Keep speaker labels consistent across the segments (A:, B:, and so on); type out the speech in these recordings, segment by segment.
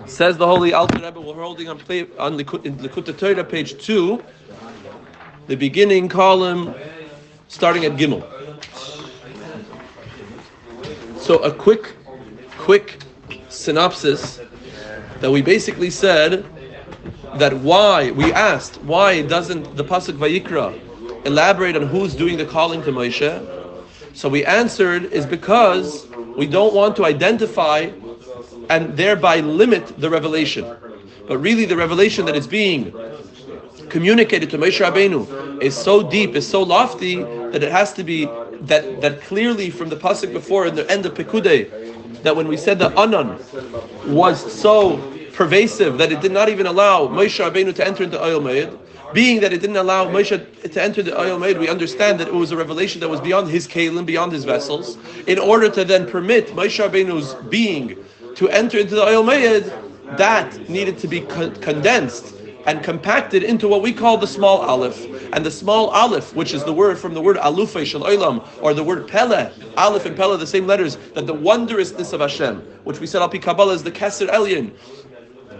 A: Says the Holy Alter Rebbe, we're holding on Likkutei Torah, page 2, the beginning column, starting at Gimel. So a quick synopsis that we basically said that why doesn't the pasuk Vayikra elaborate on who's doing the calling to Moshe? So we answered is because we don't want to identify and thereby limit the revelation. But really the revelation that is being communicated to Moshe Rabbeinu is so deep, is so lofty, that it has to be, that clearly from the pasuk before in the end of Pekudei, that when we said the Anan was so pervasive that it did not even allow Moshe Rabbeinu to enter into Oyel Moed, being that it didn't allow Moshe to enter the Oyel Moed, we understand that it was a revelation that was beyond his kalim, beyond his vessels. In order to then permit Moshe Rabbeinu's being to enter into the Oyel Moed, that needed to be condensed and compacted into what we call the small aleph. And the small aleph, which is the word from the word alufei shel olam, or the word pele, aleph and pele, the same letters, that the wondrousness of Hashem, which we said al pi Kabbalah is the keser elyon,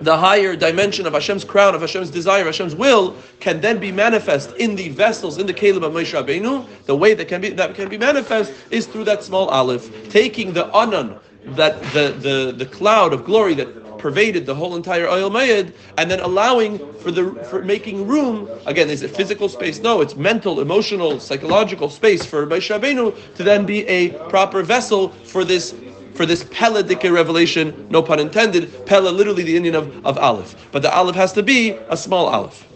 A: the higher dimension of Hashem's crown, of Hashem's desire, Hashem's will, can then be manifest in the vessels, in the kalim of Moshe Rabbeinu. The way that can be manifest is through that small aleph, taking the anan, that the cloud of glory that pervaded the whole entire Oyel Moed, and then allowing for making room. Again, is it physical space? No, it's mental, emotional, psychological space for Moshe Rabbeinu to then be a proper vessel for this Pele Dike revelation, no pun intended. Pele, literally the Indian of Aleph. But the Aleph has to be a small Aleph.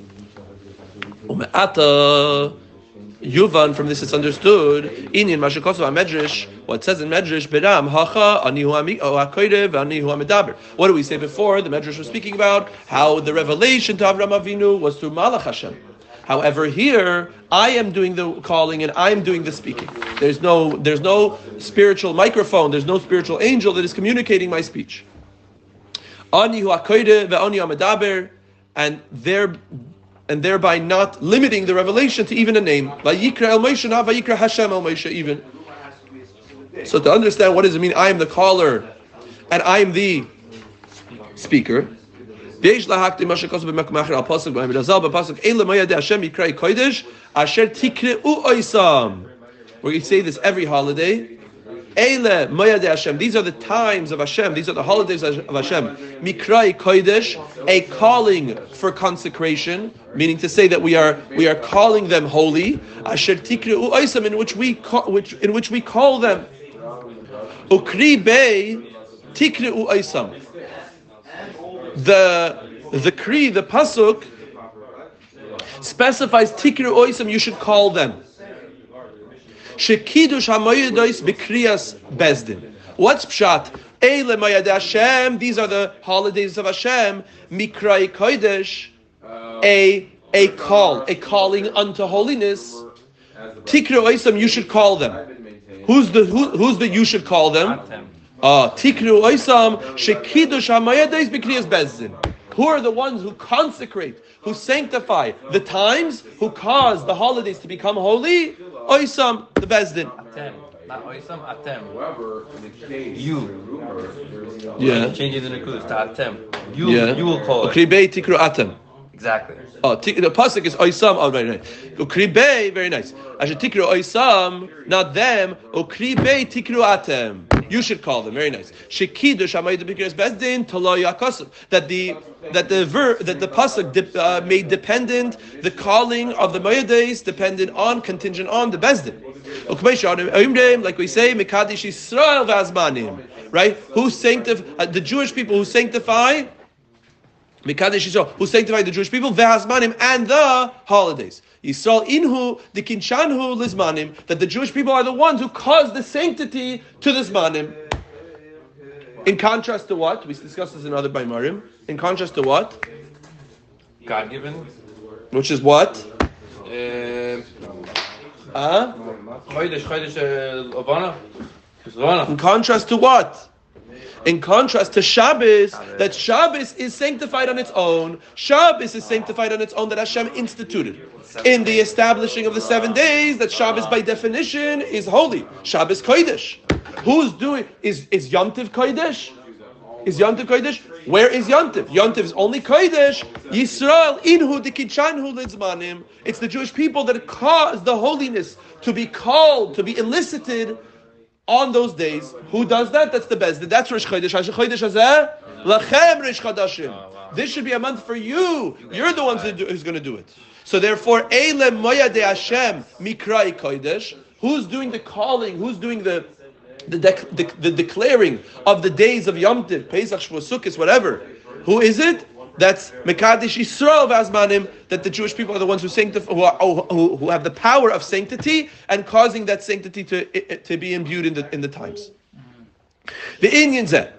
A: Yuvan, from this it's understood, Inyan Mashakosov Medrash, what it says in Medrash, Beram, Hacha, Anihu HaKoidev, Anihu HaMedaber. What did we say before? The Medrash was speaking about how the revelation to Avraham Avinu was through Malach Hashem. However, here I am doing the calling and I am doing the speaking. There's no spiritual microphone. There's no spiritual angel that is communicating my speech. Ani hu hakoide ve'ani hamedaber, and thereby not limiting the revelation to even a name. Vayikra el Moshe, not Vayikra Hashem el Moshe even. So to understand what does it mean, I am the caller and I am the speaker. We're going to say this every holiday. These are the times of Hashem. These are the holidays of Hashem. Mikrai Kodesh, a calling for consecration, meaning to say that we are calling them holy. Asher Tikreu Oisam, in which we call them. Ukri Bei Tikreu Oisam. The pasuk specifies Tikreu Oisam, you should call them. Shekidush hamoyedos b'kriyas bezdin. What's pshat? Eile mayadei Hashem. These are the holidays of Hashem. Mikrai kodesh, a calling unto holiness. Tikreu oisam, you should call them. Who's the you should call them? Tikreu oisam shekidush hamoyedos b'kriyas bezdin. Who are the ones who consecrate, who sanctify the times, who cause the holidays to become holy? Oisam, the Bezdin.
B: Atem. Not Oisam, Atem. You.
A: Yeah.
B: Changing the Nekudas to Atem. You will call it.
A: Ukribei tikru Atem.
B: Exactly.
A: The pasuk is Oisam. Oh, right. Ukribei, very nice. Asher tikru Oisam, not them. Ukribei tikru Atem. You should call them. Very nice. Shekidush hamayid b'kiras bezdin tolo yakosov. That the pasuk made dependent the calling of the moedes, contingent on the bezdin. Like we say, Mekadish Yisrael v'azmanim. Right? Who sanctify the Jewish people who sanctify. Mekadesh Yisrael, who sanctify the Jewish people, v'hazmanim, and the holidays. Yisrael inhu dikinchanhu lizmanim, that the Jewish people are the ones who cause the sanctity to the zmanim. In contrast to what? We discussed this in other Baimarim. In contrast to what?
B: God-given.
A: Which is what? In contrast to what? In contrast to Shabbos, that Shabbos is sanctified on its own. Shabbos is sanctified on its own, that Hashem instituted. In the establishing of the 7 days, that Shabbos by definition is holy. Shabbos Kodesh. Who's doing, is Yom Tov Kodesh? Is Yom Tov Kodesh? Where is Yom Tov? Yom Tov is only Kodesh. Yisrael inhu dikichanhu lidzmanim. It's the Jewish people that cause the holiness to be called, to be elicited on those days. Who does that? That's the Bezdin. That's Rosh Chodesh. Rosh Chodesh hazeh lachem Rosh Chodashim. This should be a month for you. You're the ones who's going to do it. So therefore, Eile Moya de Hashem Mikrai Kodesh. Who's doing the calling? Who's doing the declaring of the days of Yom Tov, Pesach, Shavuot, Sukkot, whatever? Who is it? That's Mekadesh Yisrael Vazmanim. That the Jewish people are the ones who sanctify, who have the power of sanctity and causing that sanctity to be imbued in the times. The Inyan Zeh.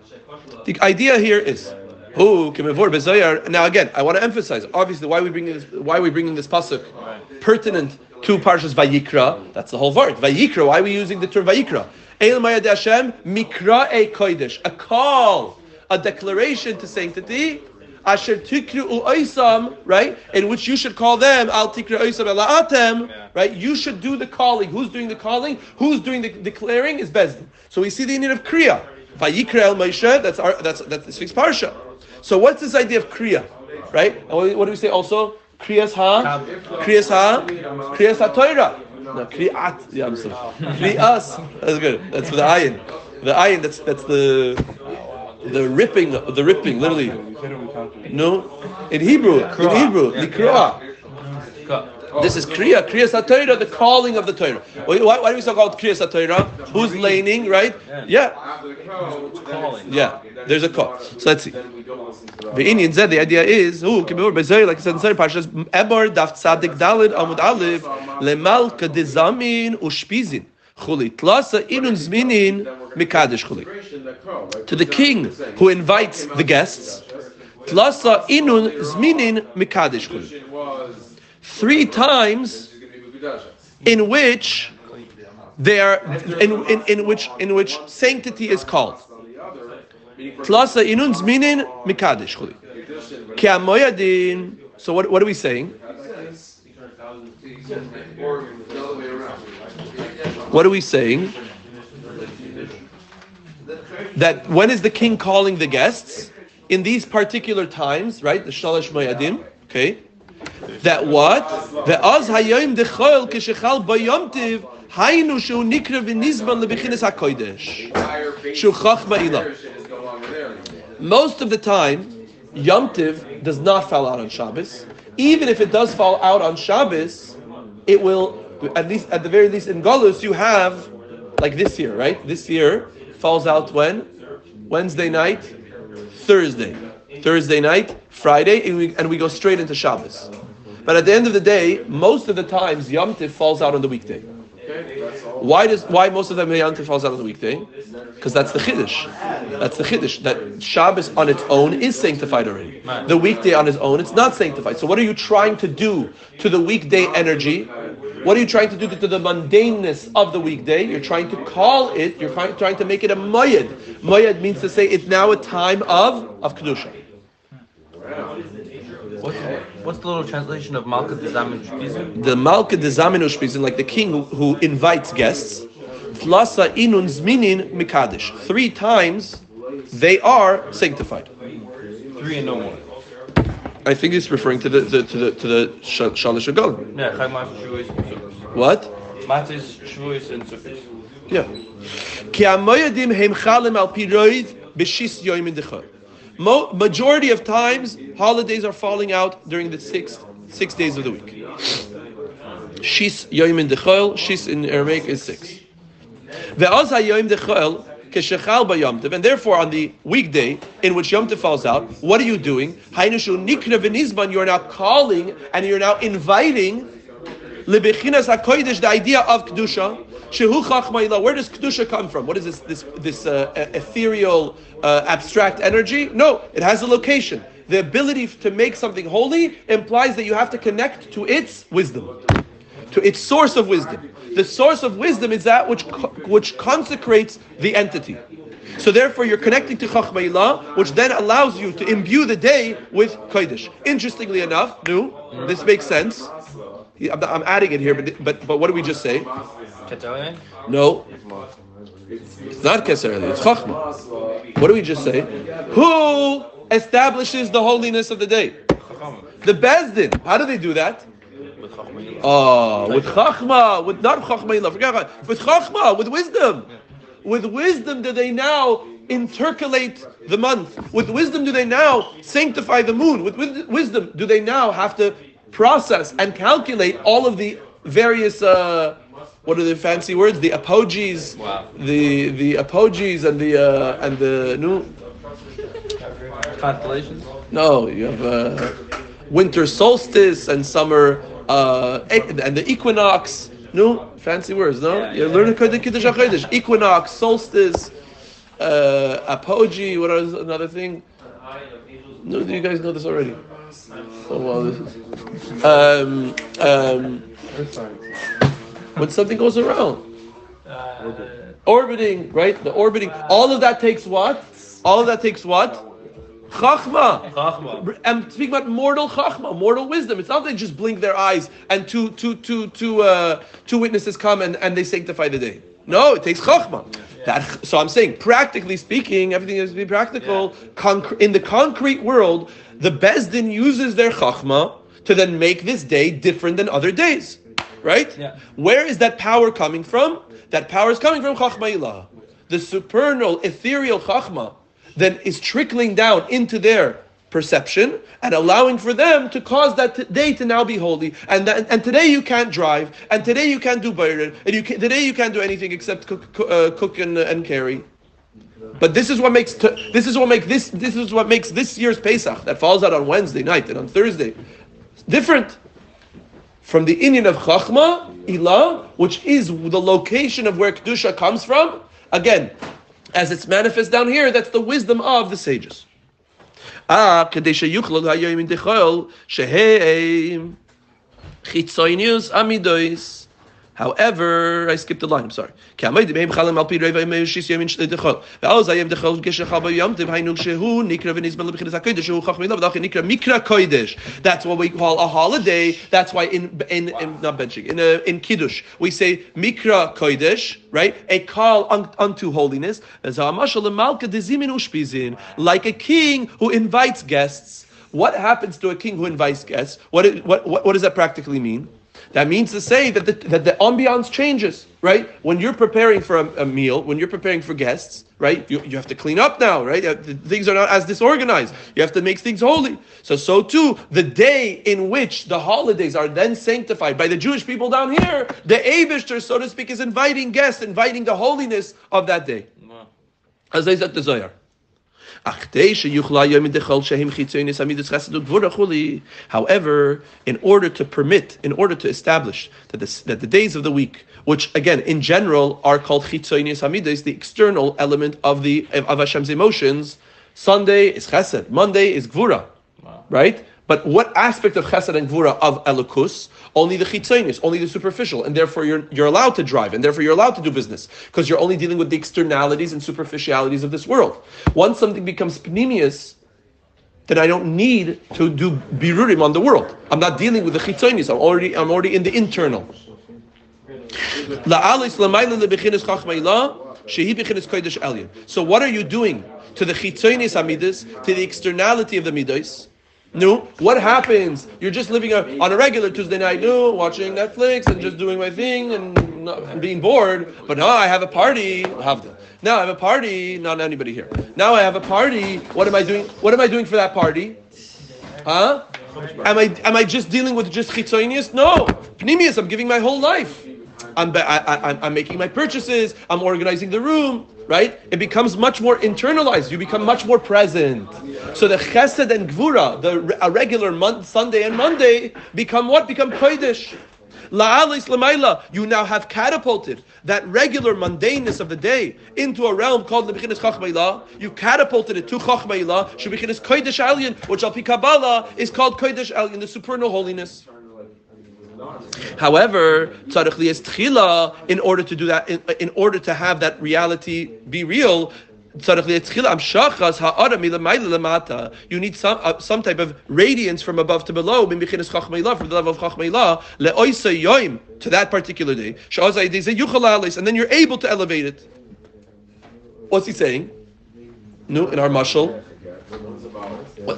A: The idea here is now again, I want to emphasize obviously why we bring this pasuk pertinent to Parshas Vayikra. That's the whole word. Vayikra. Why are we using the term Vayikra? Eil Mayad Hashem Mikra E Kodesh. A call, a declaration to sanctity. Asher Tikru Oisam, right? In which you should call them Al Tikru Oisam Elaatem, right? You should do the calling. Who's doing the calling? Who's doing the declaring? Is Bezdin. So we see the Indian of Kriya. Vayikra El Moshe. That's this week's Parsha. So what's this idea of Kriya, right? And what do we say also? Kriyas ha Torah. No, Kriyat. Yeah, I'm sorry. Kriyas. That's good. That's for the ayin. The ayin. That's the ripping, literally. No, in Hebrew, Likra. This is Kriya. Kriyas HaTorah, the calling of the Torah. Why do we so call it Kriyas HaTorah? Who's laning, right? Yeah. Yeah. There's a call. So let's see. The Indian said the idea is, like I said in Parshas Emor Daf Tzadik Daled Amud Aleph Lemalka Dezamin Ushpizin Chuli Tlasa Inun Zminin Mikadesh Chuli. To the king who invites the guests, Tlasa Inun Zminin Mikadesh Chuli. 3 times in which they are in which sanctity is called. Tlasa inun zminin mikadesh chuli. Ki amoyadin. So what are we saying? What are we saying? That when is the king calling the guests? In these particular times, right? The shalosh moyadim. Okay. That what? Ve'az hayom dechol keshechal bayom tiv haynu shu nikra v'nizman lebechinas hakodesh shu chachma ilah. Most of the time, Yom Tiv does not fall out on Shabbos. Even if it does fall out on Shabbos, it will, at the very least in Golus, you have, like this year, right? This year falls out when? Wednesday night, Thursday night, Friday, and we go straight into Shabbos. But at the end of the day, most of the times Yom Tiv falls out on the weekday. Why most of them Yom Tov falls out on the weekday? Because that's the Chiddush. That Shabbos on its own is sanctified already. The weekday on its own, it's not sanctified. So what are you trying to do to the weekday energy? What are you trying to do to the mundaneness of the weekday? You're trying to call it, you're trying to make it a moyed. Moyed means to say it's now a time of Kedusha.
B: What's the little translation of Malka de Zamin Ushpizin?
A: The Malka de Zamin Ushpizin, like the king who invites guests. Tlasa inun zminin mikadesh. 3 times they are sanctified.
B: 3 and no more.
A: I think it's referring to the Shalish Agal.
B: Yeah, Chagma Shavuos and Sukkot.
A: What?
B: Matis Shavuos and Sukkot.
A: Yeah. Ki amoyadim heim chalim al piroid b'shis yoyim dechor. Majority of times, holidays are falling out during the 6 days of the week. Shis yoyim dechol. Shis in Aramaic is 6. Ve'az hayoyim dechol. And therefore, on the weekday in which Yom Tov falls out, what are you doing? You are now calling and you're now inviting the idea of Kedusha. Where does Kedusha come from? What is this ethereal, abstract energy? No, it has a location. The ability to make something holy implies that you have to connect to its wisdom, to its source of wisdom. The source of wisdom is that which consecrates the entity. So therefore, you're connecting to Chachma Ilah, which then allows you to imbue the day with Kodesh. Interestingly enough, this makes sense. I'm adding it here, but what did we just say? No. It's not Keser Eli, it's Chachma. What do we just say? Who establishes the holiness of the day? The Bezdin. How do they do that? With Chachma, with not Chachma, forget about it. With Chachma, with wisdom. With wisdom do they now intercalate the month? With wisdom do they now sanctify the moon? With wisdom do they now have to process and calculate all of the various what are the fancy words? The apogees, the apogees and the new
B: constellations.
A: No, you have winter solstice and summer and the equinox. No fancy words. No, you learn Kiddush HaChodesh. Equinox, solstice, apogee. What is another thing? No, do you guys know this already? Oh well, this is when something goes around, orbiting, right? The orbiting. All of that takes what? All of that takes what? Chachma. I'm speaking about mortal chachma, mortal wisdom. It's not they just blink their eyes and two witnesses come and they sanctify the day. No, it takes chachma. So I'm saying, practically speaking, everything has to be practical. In the concrete world, the Bezdin uses their chachma to then make this day different than other days. Right? Yeah. Where is that power coming from? That power is coming from Chachma Ilah. The supernal, ethereal Chachma then is trickling down into their perception and allowing for them to cause that day to now be holy. And today you can't drive, and today you can't do bayred, and today you can't do anything except cook and carry. But this is what makes this year's Pesach that falls out on Wednesday night and on Thursday different from the inyan of Chachma, Ilah, which is the location of where Kedusha comes from. Again, as it's manifest down here, that's the wisdom of the sages. However, I skipped the line, I'm sorry. That's why we call a holiday. That's why in Kiddush we say Mikra Kodesh, right? A call unto holiness. Like a king who invites guests. What happens to a king who invites guests? What does that practically mean? That means to say that the ambiance changes, right? When you're preparing for a meal, when you're preparing for guests, right? You have to clean up now, right? Things are not as disorganized. You have to make things holy. So too, the day in which the holidays are then sanctified by the Jewish people down here, the Eibishter, so to speak, is inviting guests, inviting the holiness of that day. As I said to Zohar. However, in order to establish that the days of the week, which again in general are called chitzonius hamidus, the external element of Hashem's emotions, Sunday is chesed, Monday is gvura, right? But what aspect of chesed and gvura of elokus? Only the chitzonius, only the superficial, and therefore you're allowed to drive, and therefore you're allowed to do business, because you're only dealing with the externalities and superficialities of this world. Once something becomes pnimius, then I don't need to do birurim on the world. I'm not dealing with the chitzonius. I'm already in the internal. So what are you doing to the chitzonius amidus, to the externality of the midos? No, what happens? You're just living on a regular Tuesday night, watching Netflix and just doing my thing and being bored. But now I have a party. Now I have a party. Not anybody here. Now I have a party. What am I doing? What am I doing for that party? Huh? Am I just dealing with just chitzonius? No, pnimius. I'm giving my whole life. I'm making my purchases. I'm organizing the room. Right? It becomes much more internalized. You become much more present. So the chesed and gvura, a regular Sunday and Monday, become what? Become kodesh. La'alis l'mayla. You now have catapulted that regular mundaneness of the day into a realm called lebichinas chachma. You catapulted it to chachma, shebichinas kodesh alien, which al pi Kabbalah is called kodesh alien, the supernal holiness. However, in order to do that, in order to have that reality be real, you need some type of radiance from above to below, from the level of Chachma to that particular day, and then you're able to elevate it. What's he saying? No, in our mashal.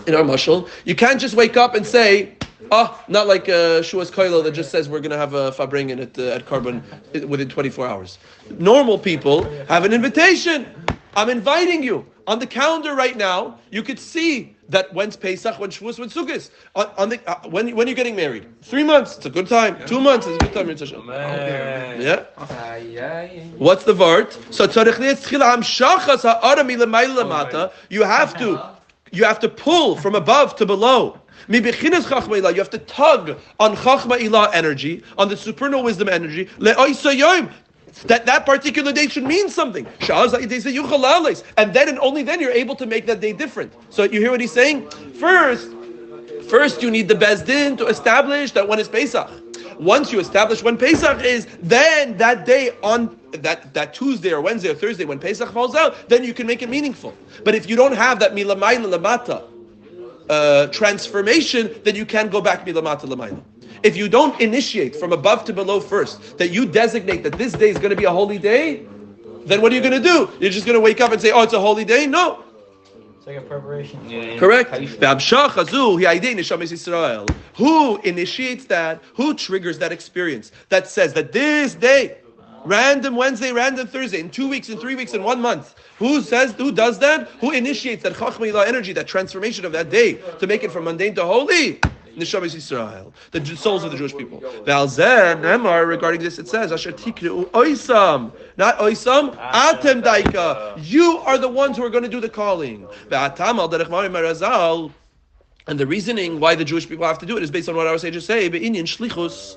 A: In our mashal, you can't just wake up and say, not like Shua's Koilo that just says we're going to have a fabringen at Carbon within 24 hours. Normal people have an invitation. I'm inviting you. On the calendar right now, you could see that when's Pesach, when Shavuos, when Sukkot. When you're getting married. 3 months, it's a good time. 2 months, it's a good time. Yeah? What's the vart? So you have to pull from above to below. You have to tug on Chachma Ilah energy, on the supernal wisdom energy. That particular day should mean something. And then and only then you're able to make that day different. So you hear what he's saying? First you need the Beis Din to establish that when is Pesach. Once you establish when Pesach is, then that day on that Tuesday or Wednesday or Thursday when Pesach falls out, then you can make it meaningful. But if you don't have that milamayla lamata transformation, then you can't go back milamata lamayla. If you don't initiate from above to below first, that you designate that this day is going to be a holy day, then what are you going to do? You're just going to wake up and say, it's a holy day? No.
C: It's like a preparation.
A: Correct. Who initiates that? Who triggers that experience? That says that this day, random Wednesday, random Thursday, in 2 weeks, in 3 weeks, in 1 month. Who does that? Who initiates that Chachma Ilah energy, that transformation of that day to make it from mundane to holy? Neshamas Yisrael, the souls of the Jewish people. Maamar, regarding this, it says, Asher tikru oisam, not oisam, atem daika. You are the ones who are going to do the calling. And the reasoning why the Jewish people have to do it is based on what our sages say, be'inyan shlichus.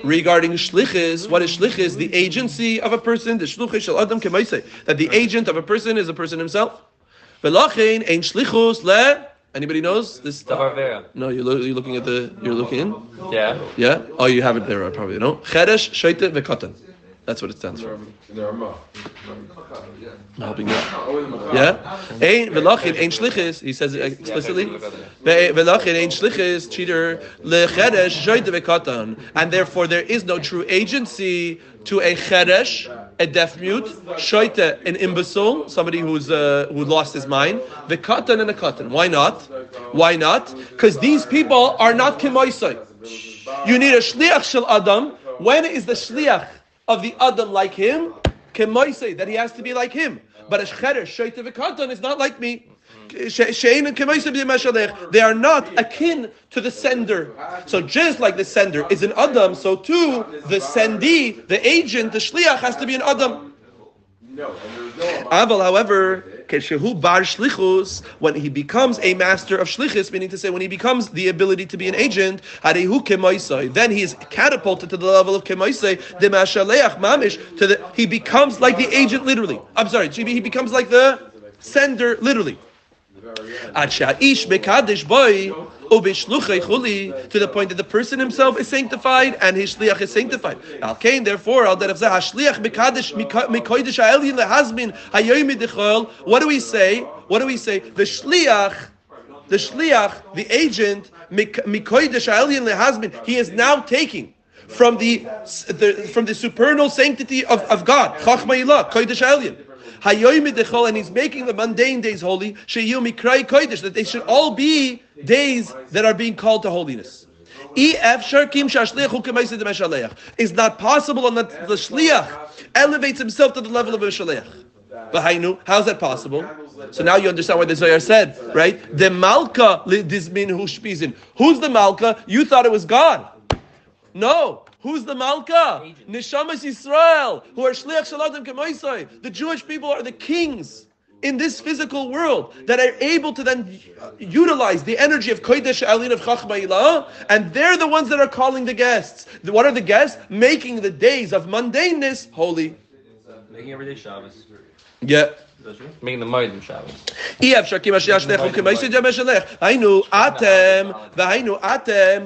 A: Regarding shlichus, what is shlichus? The agency of a person, the shluchis shel adam kemaisei, that the agent of a person is a person himself. V'lachein ein shlichus le. Anybody knows this? No, you're looking at you're looking.
B: Yeah.
A: Yeah. Oh, you have it there. I probably know. Cheresh, Shaita, Vekatan. That's what it stands for. I'm helping you out. Yeah. Ein velachin ein shlichus. He says it explicitly. Velachin ein shlichus cheater lecheresh Shaita Vekatan, and therefore there is no true agency to a cheresh, a deaf mute, shoite, an imbecile, somebody who lost his mind, the katan and a katan. Why not? Why not? Because these people are not kemoisai. You need a shliach shel adam. When is the shliach of the adam like him? Kemoisai, that he has to be like him. But a cheresh, shoite, the katan is not like me. They are not akin to the sender. So just like the sender is an Adam, so too the sendee, the agent, the shliach has to be an Adam. Aval, however, when he becomes a master of shlichus, meaning to say when he becomes the ability to be an agent, then he is catapulted to the level of kemoisai, he becomes like the agent literally. I'm sorry, he becomes like the sender literally. To the point that the person himself is sanctified and his shliach is sanctified. Therefore, what do we say? The shliach, the agent, he is now taking from the supernal sanctity of God, Chachma Ilah, Kodesh Elyon. And he's making the mundane days holy, that they should all be days that are being called to holiness. It's not possible unless the shliach elevates himself to the level of a shliach. How is that possible? So now you understand why the Zohar said, right? The malka lidizmin hu shpizin. Who's the malka? You thought it was God. No. Who's the Malka? Neshamas Yisrael, who are Shliach Shaladim Kemoisai. The Jewish people are the kings in this physical world that are able to then utilize the energy of Kodesh Elyon of Chachma Ilah, and they're the ones that are calling the guests. What are the guests? Making the days of mundaneness holy.
B: Making every day Shabbos.
A: Yeah.
B: Making the Moedim Shabbos.
A: The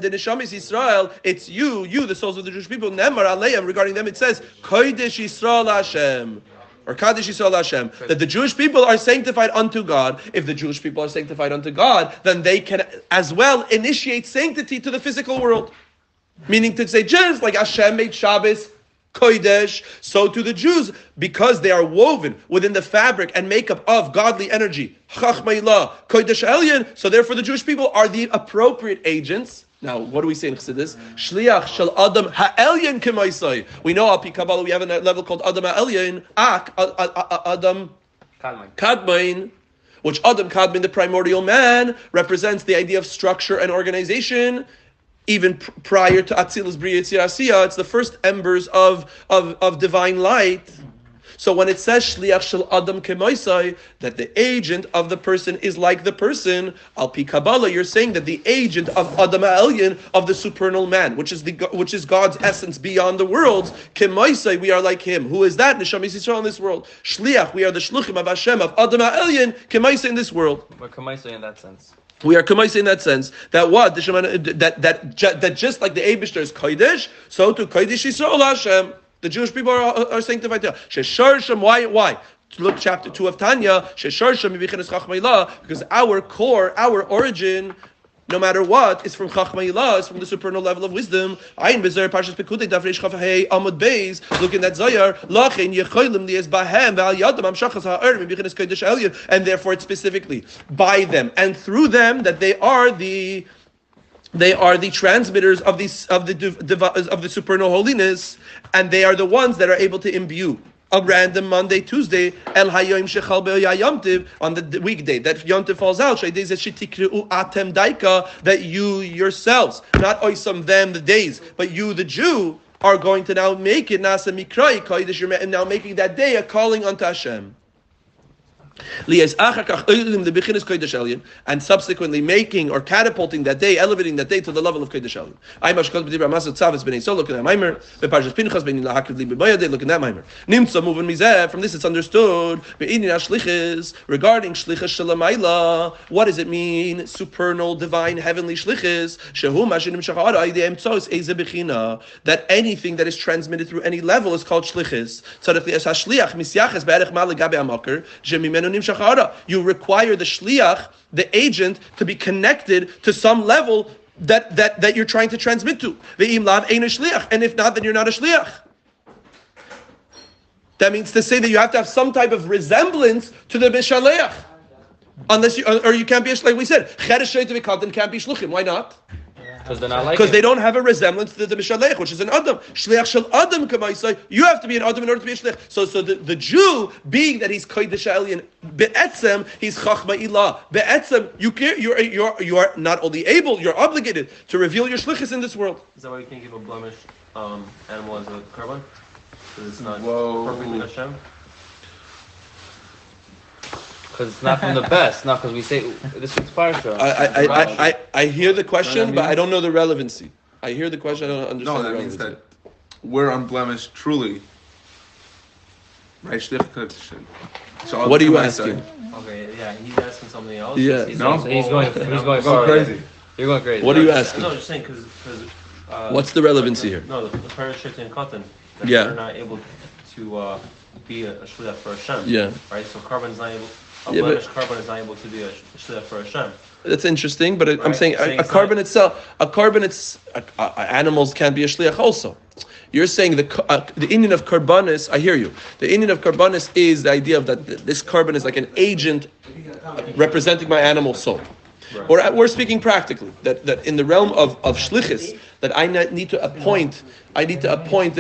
A: Neshamis Yisrael, it's you, the souls of the Jewish people. Nemar Aleim, regarding them it says, Kodesh Yisrael Hashem. Or Kadesh Yisrael Hashem. That the Jewish people are sanctified unto God. If the Jewish people are sanctified unto God, then they can as well initiate sanctity to the physical world. Meaning to say, just like Hashem made Shabbos kodesh, so to the Jews, because they are woven within the fabric and makeup of godly energy, chachmayla, kodesh elyon, so therefore the Jewish people are the appropriate agents. Now, what do we say in Chassidus? Shliach shel Adam ha'elyon k'maisai. We know al pi Kabbalah we have a level called Adam ha'elyon, Adam kadmain, which Adam kadmain, the primordial man, represents the idea of structure and organization. Even prior to Atzilus Bria Yitzir Asiya, it's the first embers of divine light. So when it says Shliach Shel Adam Kemoisai, that the agent of the person is like the person, Al Pi Kabbalah, you're saying that the agent of Adam HaElyon, of the supernal man, which is God's essence beyond the worlds, Kemoisai, we are like him. Who is that? Neshama Yisrael in this world. Shliach, we are the Shluchim of Hashem, of Adam HaElyon, Kemoisai in this world.
B: We're Kemoisai in that sense.
A: We are Kamaisa in that sense that what that just like the Eibishter is Kodesh, so to Kodesh Yisrael Hashem. The Jewish people are sanctified. Why? Look, chapter 2 of Tanya. Because our core, our origin, no matter what, is from Chachmayla, is from the supernal level of wisdom. Ayin bezer Parshat Pekudei Davreish Chafahei Amud Beis. Look in that Zayar. Lachin Yecholim Lies Bahem Ve'al Yadam Amshachas Ha'er Mibichinas Kodesh Elyon. And therefore, it's specifically by them and through them that they are the transmitters of the supernal holiness, and they are the ones that are able to imbue a random Monday, Tuesday, El Hayom Shechal Be'Yom Tiv, on the weekday that Yom Tiv falls out, that you yourselves, not oisam them the days, but you the Jew are going to now make it Nasa Mikrai Kodesh. You're now making that day a calling unto Hashem. And subsequently making or catapulting that day, elevating that day to the level of Kodesh Elyon. Look at that Maamar. Look at that Maamar. From this it's understood regarding shlichus shelamayla. What does it mean? Supernal, divine, heavenly shlichus. That anything that is transmitted through any level is called shlichus. You require the shliach, the agent, to be connected to some level that you're trying to transmit to. And if not, then you're not a shliach. That means to say that you have to have some type of resemblance to the mishaleach. Unless you can't be a shliach. Like we said, cheresh shleita can't be shluchim. Why not?
B: Because they're not like
A: because they don't have a resemblance to the Mishalech, which is an Adam. Shliach shel Adam k'maisai. You have to be an Adam in order to be a Shliach. So the Jew, being that he's Kodesh Elyon, be'etzem, he's Chachma Ilah. Be'etzem, you are not only able, you're obligated to reveal your Shlichus in this world.
B: Is that why you can't give a blemished animal as a korban? Because it's not perfectly Hashem? Because it's not from the best, not because we say this week's Parshah.
A: I hear the question, but I don't know the relevancy. I hear the question, I don't understand the relevancy.
D: No, that means that we're unblemished truly. Right? So
A: what are you asking?
B: Okay, yeah, he's asking something else.
A: Yeah.
B: He's going
D: crazy.
B: You're going crazy.
A: What are you asking?
B: No, just saying because
A: what's the relevancy here?
B: No, the Parshah and cotton.
A: Yeah.
B: They're not able to be a shliach for Hashem.
A: Yeah.
B: Right. So carbon's not able. A blemished carbon is not able to be a shliach for Hashem.
A: That's interesting, but I'm saying a carbon itself, animals can be a shliach also. You're saying the Indian of karbanis. I hear you. The Indian of karbanis is the idea of that this carbon is like an agent representing my animal soul. Right. Or we're speaking practically that in the realm of shlichus that I need to appoint. I need to appoint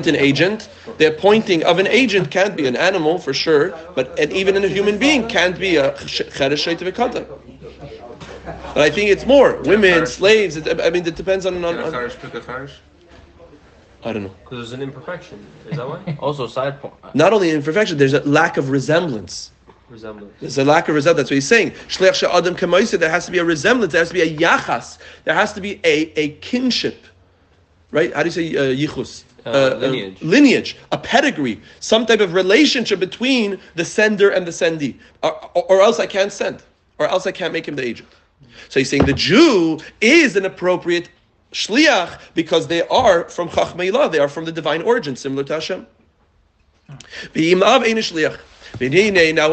A: an agent. The appointing of an agent can't be an animal for sure, but even in a human being can't be a cheresh shleita v'katan. But I think it's more women, slaves. I mean, it depends on. I don't know.
B: Because there's an imperfection. Is that why? Also, side point.
A: Not only imperfection, there's a lack of resemblance. There's a lack of resemblance. That's what he's saying. Shliach she'adam k'maisa. There has to be a resemblance. There has to be a yachas. There has to be a kinship. Right? How do you say yichus? Lineage, a pedigree, some type of relationship between the sender and the sendee, or else I can't send, or else I can't make him the agent. So he's saying the Jew is an appropriate shliach because they are from Chachmeilah, they are from the divine origin, similar to Hashem. Now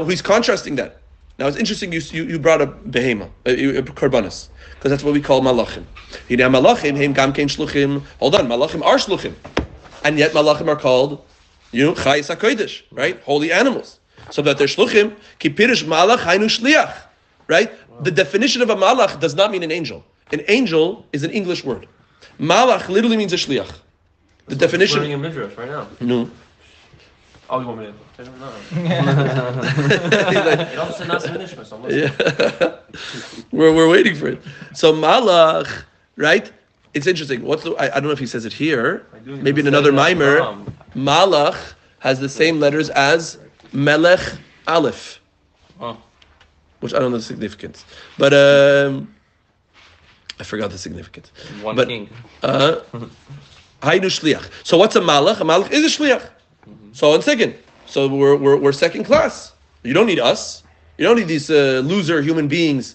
A: he's contrasting that. Now it's interesting you brought up behema, korbanos, because that's what we call malachim. Malachim heim gam kein shluchim. Hold on, malachim are shluchim, and yet malachim are called, chayis hakodesh, right? Holy animals. So that they're shluchim. Ki pirish malach hainu shliach, right? The definition of a malach does not mean an angel. An angel is an English word. Malach literally means a shliach. The definition.
B: Learning a midrash right now.
A: No.
B: Oh, you want me to?
A: We're waiting for it. So malach, right? It's interesting. I don't know if he says it here. Maybe in another Maamar. Malach has the same letters as melech aleph, which I don't know the significance. But I forgot the significance.
C: King.
A: Hainu shliach. So what's a malach? A malach is a shliach. So one second. So we're second class. You don't need us. You don't need these loser human beings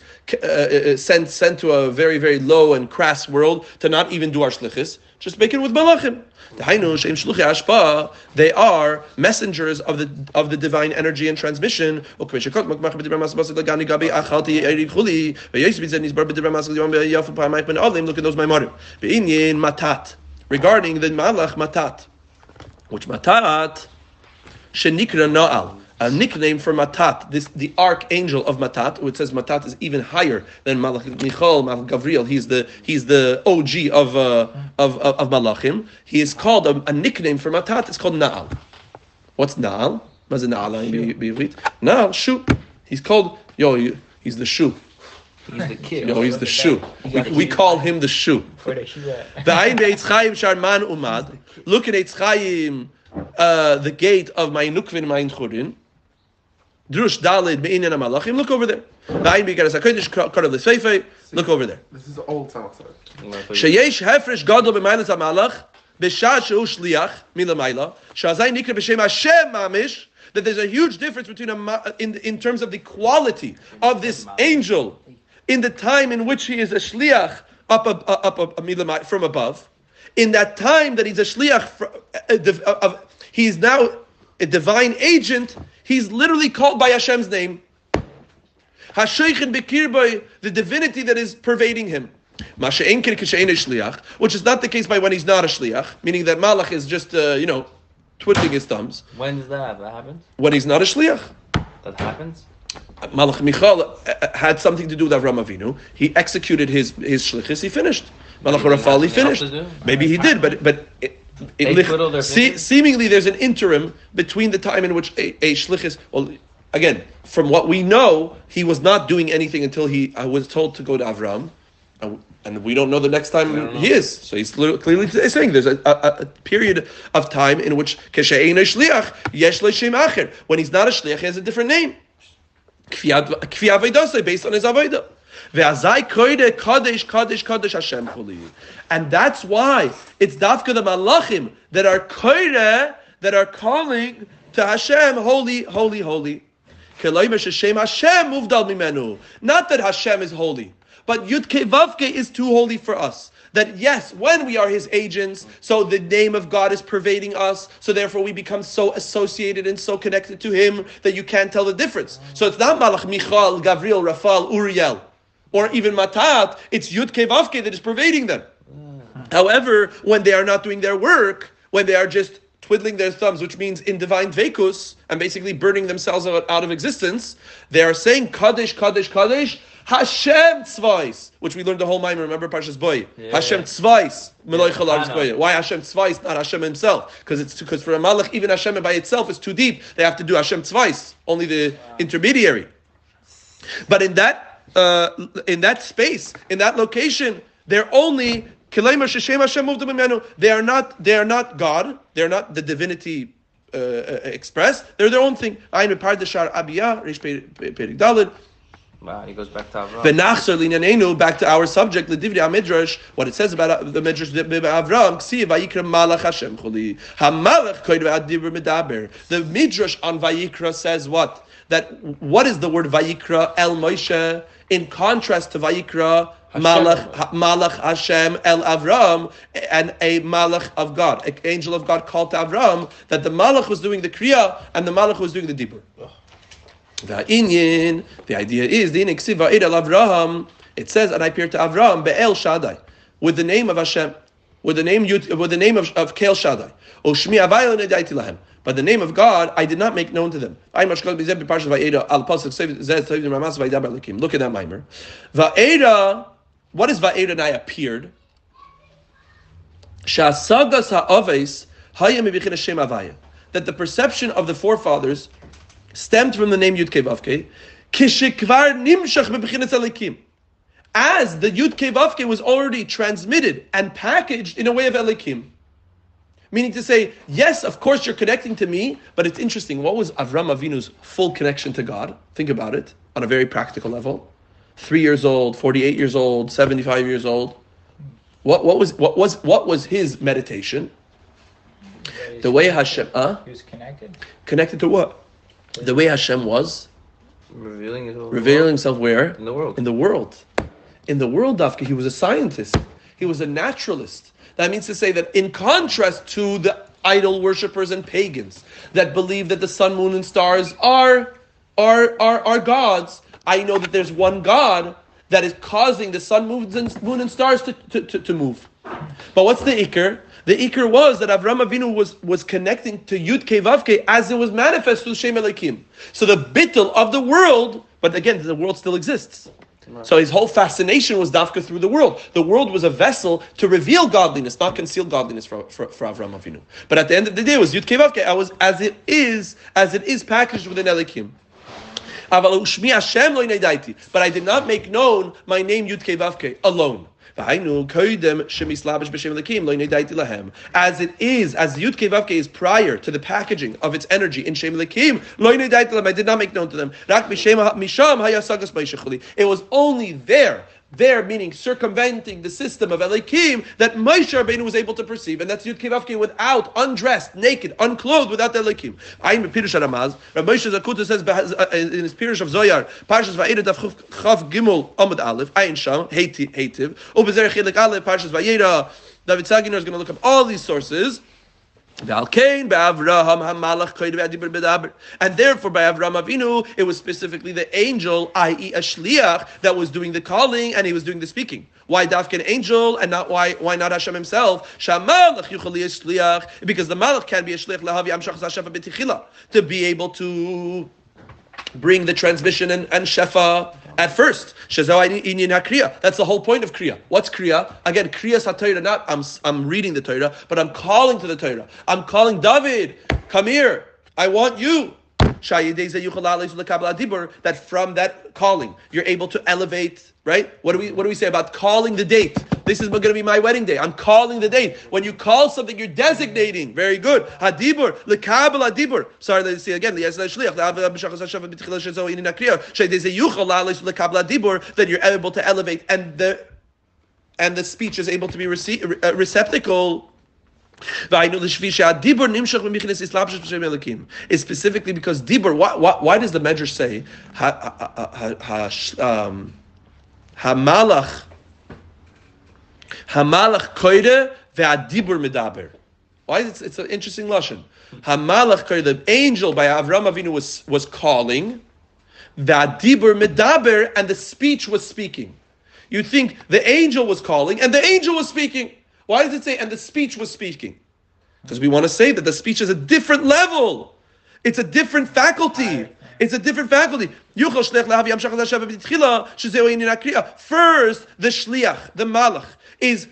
A: sent to a very, very low and crass world to not even do our shlichus. Just make it with malachim. They are messengers of the divine energy and transmission. Look at those Maamarim. Regarding the malach matat, which matat shenikra na'al, a nickname for matat, the archangel of matat, which says matat is even higher than malach Michal, malach Gavriel. He's the OG of malachim. He is called a nickname for matat. It's called na'al. What's na'al? What's na'al? Na'al shu. He's called he's the shu.
C: He's the kid.
A: He's the shoe. We call him the shoe. Look at Eitz Chaim, the gate of my nukvin, my churin. Drush dalid me'inyan malachim. Look over there. Look over there.
D: This is old Talmud.
A: Sheyesh hefresh gadol b'maylas hamalach b'shah shehu shliach milamayla shazay nikra b'shem Hashem mamish. That there's a huge difference between in terms of the quality of this angel in the time in which he is a shliach from above. In that time that he's a shliach, he's now a divine agent. He's literally called by Hashem's name. Hasheichin b'kirboi, the divinity that is pervading him. Which is not the case by when he's not a shliach, meaning that malach is just twiddling his thumbs.
C: When's that? That happens?
A: When he's not a shliach.
C: That happens?
A: Malach Michal had something to do with Avram Avinu. He executed his shlichus. He finished. Malach Rafal, he finished. Maybe he did, but seemingly there's an interim between the time in which a shlichus. Well, again, from what we know, he was not doing anything until he was told to go to Avram, and we don't know the next time he is. So he's clearly saying there's a period of time in which when he's not a shliach, he has a different name. Based on his avodah. And that's why it's dafka the malachim that are koire, that are calling to Hashem, holy, holy, holy. Not that Hashem is holy, but Yudke Vavke is too holy for us. That yes, when we are his agents, so the name of God is pervading us, so therefore we become so associated and so connected to him that you can't tell the difference. So it's not Malach Michal, Gavriel, Rafal, Uriel, or even Matat, it's Yudke Vavke that is pervading them. However, when they are not doing their work, when they are just twiddling their thumbs, which means in divine vekus, and basically burning themselves out of existence, they are saying Kadesh, Kadesh, Kadesh, Hashem Tzvais, which we learned the whole Maamar. Remember Parshas Boy? Yeah. Hashem Tzvais. Why Hashem Tzvais, not Hashem himself? Because for a Malach, even Hashem by itself is too deep. They have to do Hashem Tzvais, only the intermediary. But in that space, in that location, they're only they are not God. They're not the divinity expressed. They're their own thing.
C: Wow, he goes back to Avram.
A: Back to our subject, what it says about the Midrash Avram. The Midrash on Vayikra says what? What is the word Vayikra El Moshe in contrast to Vayikra Malach Hashem El Avram, and a Malach of God, an angel of God called to Avram, that the Malach was doing the Kriya and the Malach was doing the Dibur. The idea is it says, and I appeared to Avraham Be'el Shaddai, with the name of Hashem, with the name of Kel Shaddai. But the name of God I did not make known to them. Look at that Maamar. Vayikra, what is Vayikra and I appeared? That the perception of the forefathers stemmed from the name Yud-Kei Vav-Kei, as the Yud-Kei Vav-Kei was already transmitted and packaged in a way of Elikim. Meaning to say, yes, of course you're connecting to me, but it's interesting. What was Avram Avinu's full connection to God? Think about it on a very practical level. 3 years old, 48 years old, 75 years old. What was his meditation? The way Hashem,
C: he was connected.
A: Connected to what? The way Hashem was revealing himself where?
B: In the world.
A: In the world. In the world, Dafka, he was a scientist. He was a naturalist. That means to say that in contrast to the idol worshippers and pagans that believe that the sun, moon, and stars are gods, I know that there's one God that is causing the sun, moon, and stars to move. But what's the Iker? The Iker was that Avram Avinu was connecting to Yud-Kei Vav-Kei as it was manifest through Shem Elikim. So the bittul of the world, but again, the world still exists. So his whole fascination was dafka through the world. The world was a vessel to reveal godliness, not conceal godliness for Avram Avinu. But at the end of the day, it was Yud-Kei Vav-Kei. I was as it is packaged within Elikim. But I did not make known my name Yud-Kei Vav-Kei alone. As it is, as the Yud-Kei Vav-Kei is prior to the packaging of its energy in Shem Elikim, I did not make known to them. It was only there meaning circumventing the system of Elikim, that Moshe Rabbeinu was able to perceive, and that's Yud-Kei Vav-Kei without, undressed, naked, unclothed, without the Elikim. I'm a Pirush Aramaz. Rabbi Moshe Zakuta says in his Pirush of Zoyar, Parshas Vayikra Daf Chav Gimel Amud Aleph, Ayin Sham, Heitiv, Ubezer Chilek Aleph, Parshas Vayikra. David Saginer is going to look up all these sources. And therefore, by Avram Avinu, it was specifically the angel, i.e. a shliach, that was doing the calling and he was doing the speaking. Why dafka an angel and not why not Hashem himself? Because the malach can be a shliach to be able to bring the transmission and shefa at first. That's the whole point of kriya. What's kriya? Again, kriya satayra, not I'm reading the Torah, but I'm calling to the Torah. I'm calling David, come here. I want you. That from that calling, you're able to elevate, right? What do we say about calling the date? This is going to be my wedding day. I'm calling the date. When you call something, you're designating. Very good. Hadibur, lekabel hadibur. Sorry, let's see again. Then you're able to elevate, and the speech is able to be receptacle. Is specifically because dibur. Why does the Medrash say hamalach koide ve'adibur medaber? Why is it's an interesting lashon. Hamalach koide, the angel by Avram Avinu was calling, ve'adibur medaber, and the speech was speaking. You think the angel was calling and the angel was speaking. Why does it say, and the speech was speaking? Because we want to say that the speech is a different level. It's a different faculty. It's a different faculty. First, the shliach, the malach, is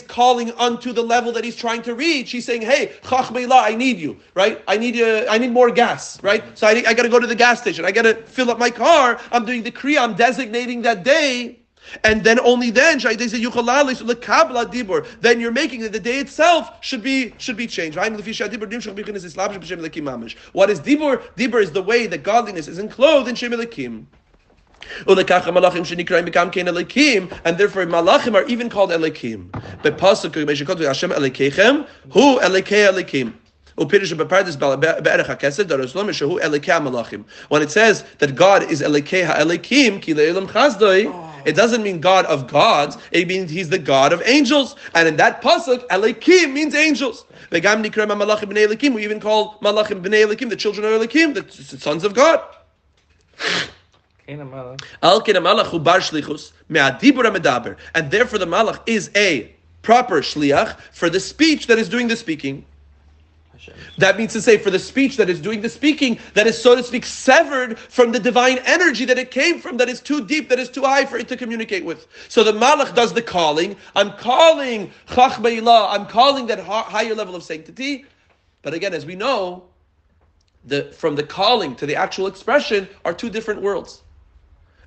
A: calling unto the level that he's trying to reach. He's saying, hey, chachmeila, I need you, right? I need more gas, right? So I got to go to the gas station. I got to fill up my car. I'm doing the kriya. I'm designating that day. And then only then, then you're making it, the day itself should be changed. What is dibur? Dibur is the way that godliness is enclosed in Shem Elikim. And therefore malachim are even called Elikim. When it says that God is Elikei HaElikim, it doesn't mean God of gods, it means He's the God of angels. And in that pasuk, Elikim means angels. We even call Malachim B'nei Elikim, the children of Elikim, the sons of God. And therefore the malach is a proper shliach for the speech that is doing the speaking. That means to say, for the speech that is doing the speaking, that is, so to speak, severed from the divine energy that it came from, that is too deep, that is too high for it to communicate with. So the malach does the calling. I'm calling chachma ilah. I'm calling that higher level of sanctity. But again, as we know, from the calling to the actual expression are two different worlds.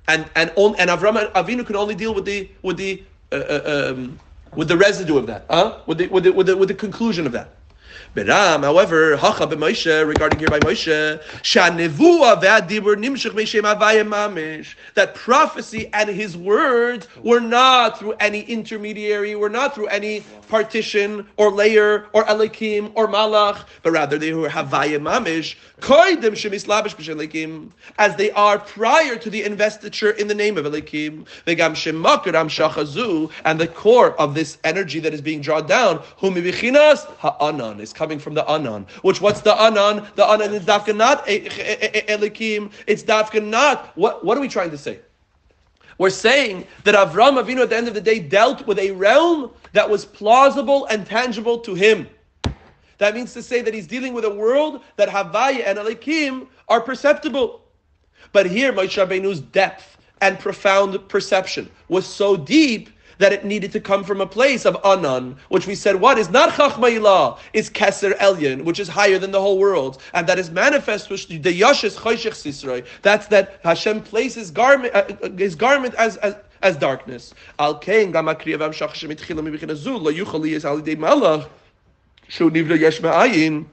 A: And Avram Avinu can only deal with the residue of that, with the conclusion of that. Beram, however, hacha b'Moshe, regarding here by Moshe, she'anevua ve'adibur nimshach me'shem havayim mamish, that prophecy and his words were not through any intermediary, were not through any partition or layer or elikim or malach, but rather they were havayim mamish, koydem shemislabish b'shelikim, as they are prior to the investiture in the name of elikim, v'gam shemakar amshachazu, and the core of this energy that is being drawn down, hu mibichinas ha'anan, is coming from the anan. Which, what's the anan? The anan is dafka not elikim. It's dafka not. What are we trying to say? We're saying that Avram Avinu at the end of the day dealt with a realm that was plausible and tangible to him. That means to say that he's dealing with a world that Havaya and elikim are perceptible. But here Moshe Rabbeinu's depth and profound perception was so deep that it needed to come from a place of anan, which we said, what is not chachma ilah, is keser elyon, which is higher than the whole world, and that is manifest with the yashes choshech sisroi. That's that Hashem places his garment as darkness. Al kein gam akriya v'amshach Hashem itchila mibichin lo yuchal liyes al yidei malach shu nivra yesh ma'ayin.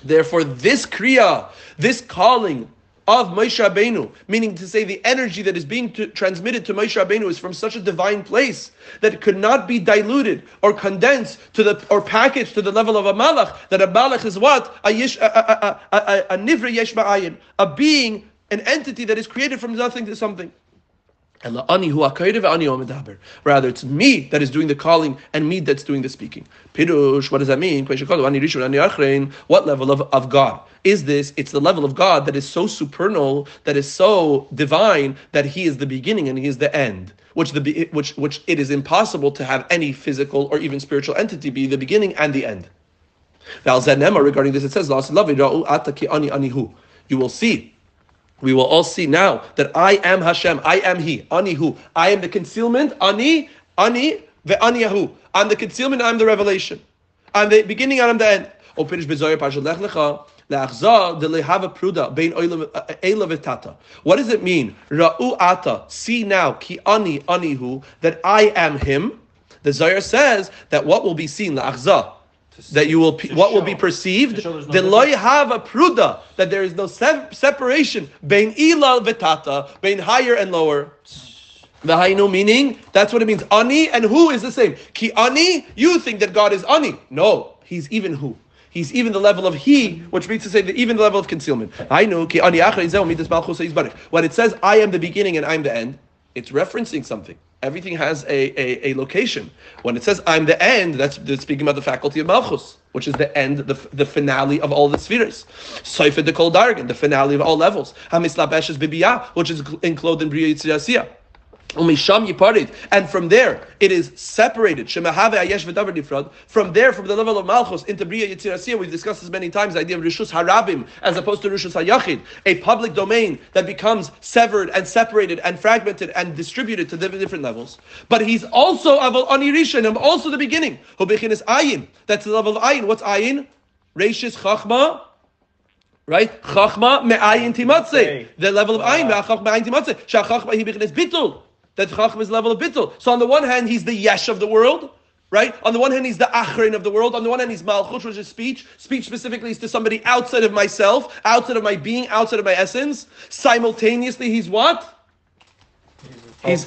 A: Therefore, this kriya, this calling of Moshe Rabbeinu, meaning to say the energy that is being transmitted to Moshe Rabbeinu is from such a divine place that it could not be diluted or condensed or packaged to the level of a malach. That a malach is what? A nivra yesh ma'ayin, a being, an entity that is created from nothing to something. Rather, it's me that is doing the calling and me that's doing the speaking. Pirush, what does that mean? What level of God is this? It's the level of God that is so supernal, that is so divine, that He is the beginning and He is the end. Which it is impossible to have any physical or even spiritual entity be the beginning and the end. Regarding this, it says, you will see. We will all see now that I am Hashem, I am He, Anihu. I am the concealment, Ani ve'aniyahu. I'm the concealment, I'm the revelation. I'm the beginning, I'm the end. What does it mean? Ra'u ata, see now, ki ani anihu, that I am Him. The Zohar says that what will be seen, la'achza, that you will, what will be perceived, the loy have a pruda, that there is no separation, bein ila vetata, bein higher and lower. The hainu meaning, that's what it means. Ani and who is the same. Ki ani, you think that God is ani. No, He's even who. He's even the level of He, which means to say that even the level of concealment. When it says, I am the beginning and I'm the end, it's referencing something. Everything has a location. When it says, I'm the end, that's speaking about the faculty of Malchus, which is the end, the finale of all the spheres. Soifed de Kol Dargan, the finale of all levels. Hamislabeshes Bibiyah, which is enclosed in Bria Yitzirasiyah. And from there it is separated. From there, from the level of Malchus into Bria Yitzirasiyah, we've discussed this many times, the idea of Rishus Harabim as opposed to Rishus HaYachid, a public domain that becomes severed and separated and fragmented and distributed to different levels. But he's also Aval Ani Rishon, and also the beginning. Hubechinis Ayin. That's the level of Ayin. What's Ayin? Reishis Chachma. Right? Chachma me'ayin timatze. The level of Ayin. Chachma me'ayin timatze. Shachachma hi bechinis bitul. That Chacham is level of bittul. So on the one hand, he's the yesh of the world, right? On the one hand, he's the achrein of the world. On the one hand, he's malchut, which is speech. Speech specifically is to somebody outside of myself, outside of my being, outside of my essence. Simultaneously, he's what? He's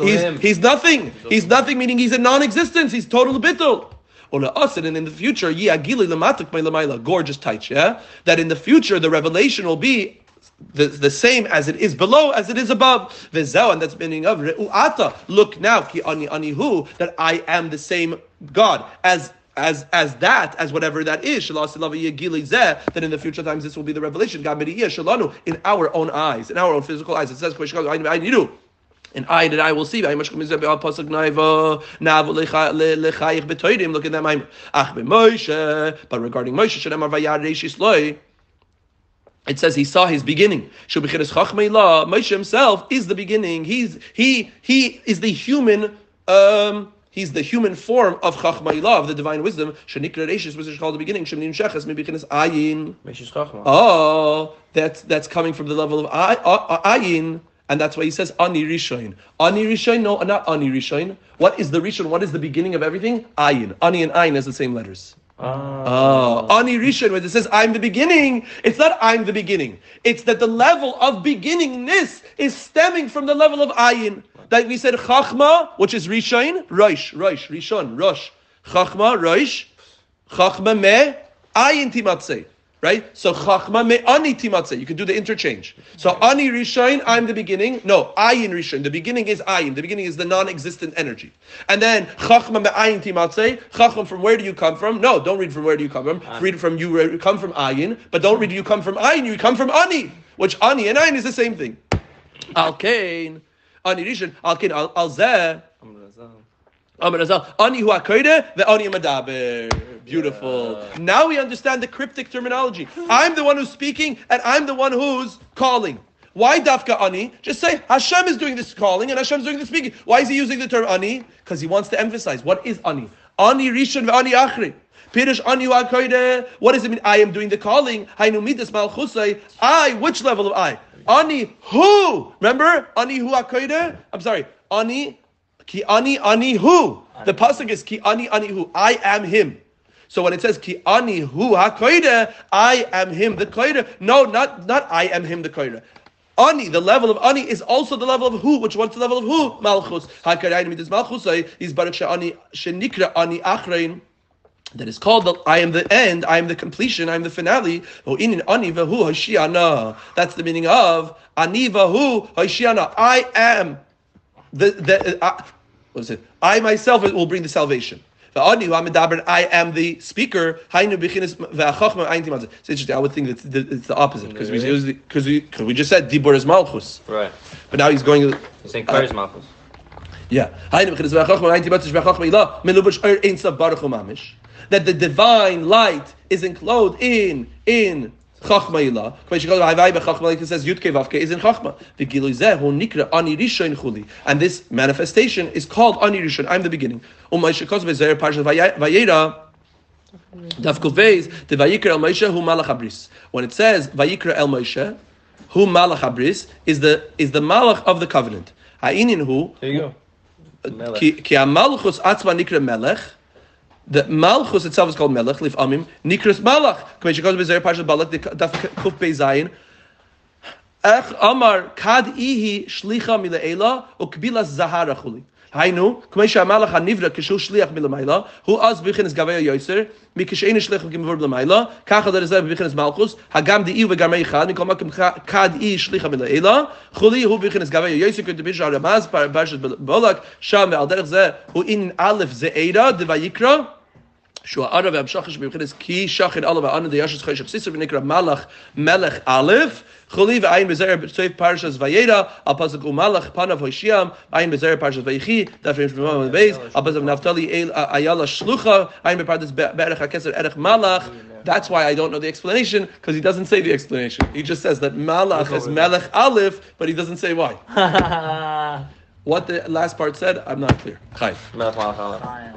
A: nothing. He's nothing, meaning he's a non-existence. He's total bittul. And in the future, gorgeous tight, yeah? That in the future, the revelation will be the same as it is below, as it is above. And that's meaning of Re'u'ata. Look now, ki ani anihu, that I am the same God as as whatever that is, then in the future times this will be the revelation. In our own eyes, in our own physical eyes. It says, and I that I will see. Look at that. But regarding Moshe, it says he saw his beginning. Moshe himself is the beginning. He is the human. He's the human form of Chachma'ila, of the divine wisdom. Shenikra Reishis, which is called the beginning. Shemnin Sheches, Mebichinas Ayin. Oh, that's coming from the level of Ayin. And that's why he says Ani Rishon. Ani Rishon? No, not Ani Rishon. What is the Rishon? What is the beginning of everything? Ayin. Ani and Ayin is the same letters. Ani Rishon, when it says I'm the beginning, it's not I'm the beginning. It's that the level of beginningness is stemming from the level of Ayin. That we said Chachma, which is Rishon, Rishon, Rosh. Chachma, Rosh. Chachma me, Ayin Timatzeh. Right? So Chachma me Ani Timatzeh. You can do the interchange. So Ani Rishon, I'm the beginning. No, Ayin Rishon. The beginning is Ayin. The beginning is the non-existent energy. And then Chachma me Ayin Timatzeh. Chachma, from where do you come from? No, don't read from where do you come from. Read from you come from Ayin. But don't read you come from Ayin. You come from Ani. Which Ani and Ayin is the same thing. Al-Kain. Ani Rishon. Al-Kain. Al-Zeh. Ani hu hakoide, the ani madaber. Beautiful. Yeah. Now we understand the cryptic terminology. I'm the one who's speaking, and I'm the one who's calling. Why dafka ani? Just say Hashem is doing this calling, and Hashem is doing the speaking. Why is he using the term ani? Because he wants to emphasize what is ani. Ani rishon ve'ani achri. Pirish ani hu hakoide. What does it mean? I am doing the calling. Hainu midas malchusay. I. Which level of I? Ani hu. Remember ani hu hakoide. I'm sorry. Ani. Ki ani hu. The pasuk is ki ani hu. I am him. So when it says ki ani hu hakoide, I am him, the koide. No, not I am him, the koide. Ani, the level of ani, is also the level of hu. Which one's the level of hu? Malchus. Hakarayim midas malchusay is baruch she'ani shenikra ani achrein. That is called the I am the end, I am the completion, I am the finale. That's the meaning of ani vahu hashiana. I am what is it? I myself will bring the salvation. I am the speaker. It's interesting. I would think that it's the opposite because we just said Dibur is Malchus.
C: Right.
A: But now he's going.
C: He's saying Kar is Malchus.
A: Yeah. That the divine light is enclosed in Chachma'ila. It says Yudke Vavke is in Chachma. And this manifestation is called Ani Rishon. I'm the beginning. Parshat Vayikra, the Vayikra El Moshe hu Malach Habris. When it says Vayikra El Moshe hu Malach Habris is the Malach of the covenant. Ha'inin hu. There you go. Ki Malchus Atzma Nikra Melech. The Malchus itself is called Melech, Lif Amim, Nikras Malach. Come she goes to Bezer Parshat Balak, Daf Kuf Bei Zayin. Ech Amar Kad Ihi Shlicha Mile'ela Ukbilas Zahara Chuli. Hainu, come she Malach Hanivra Kishul Shliach Mile'ela, who as Bichinas Gavaya Yoser, Mikishein Shliach Gimvur Mile'ela, Kachal Derezer Bichinas Malchus, Hagam Di Iu Vegamei Chad, Nikom Akim Kad Ihi Shlicha Mile'ela, Chuli Hu Bichinas Gavaya Yoser, Kut Bishar Ramaz Parshat Balak, Sham Al Derech Zeh, Hu In Aleph Ze'eda de Vayikra. Shua Arav Abshachish B'Chinas Ki Shachid Alav Anu the Yashus Chayshach Sisr V'Nikra Malach Melech Aleph Chuli V'Ayin Bezer B'Tzeif Parshas Vayera Al Pasuk Umalach Panav Hoshiam Ayin Bezer Parshas Vayichi Dafrim Shemam Beis Al Pasuk Naftali Ayala Shlucha Ayin Bepardes Be'erech HaKeser Erech Malach. That's why I don't know the explanation, because he doesn't say the explanation. He just says that Malach is Melech Aleph, but he doesn't say why. What the last part said, I'm not clear. Chai.
C: Melech Malach Aleph.